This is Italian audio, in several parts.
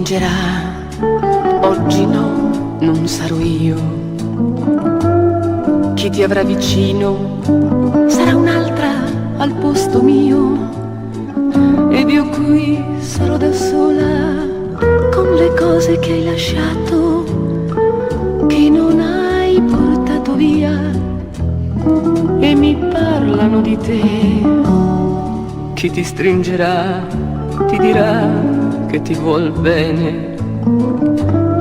stringerà. Oggi no, non sarò io. Chi ti avrà vicino sarà un'altra al posto mio. Ed io qui sarò da sola con le cose che hai lasciato, che non hai portato via, e mi parlano di te. Chi ti stringerà ti dirà che ti vuol bene,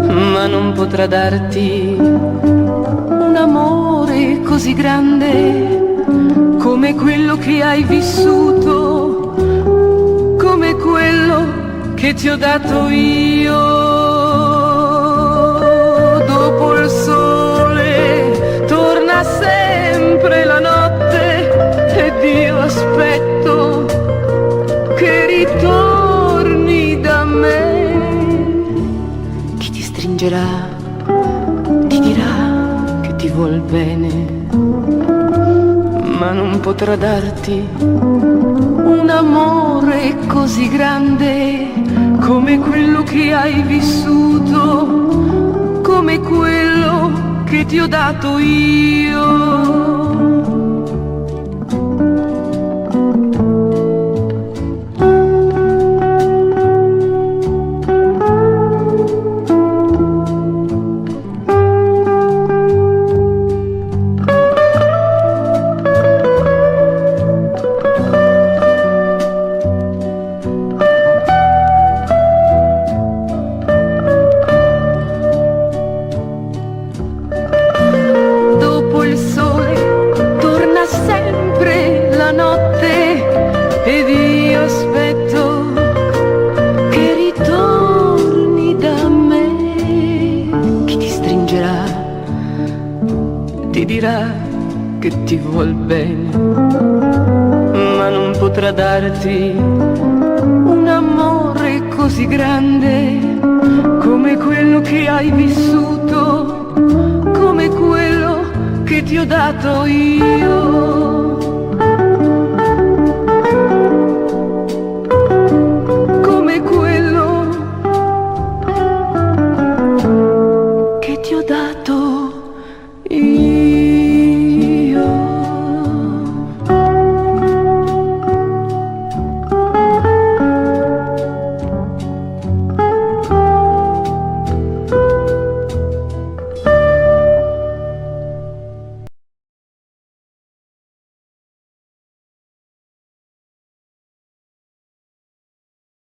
ma non potrà darti un amore così grande come quello che hai vissuto, come quello che ti ho dato io. Dopo il sole torna sempre la notte ed io aspetto che ritorni da me. Chi ti stringerà ti dirà che ti vuol bene, ma non potrà darti un amore così grande come quello che hai vissuto, come quello che ti ho dato io. Ed io aspetto che ritorni da me. Chi ti stringerà ti dirà che ti vuol bene, ma non potrà darti un amore così grande come quello che hai vissuto, come quello che ti ho dato io.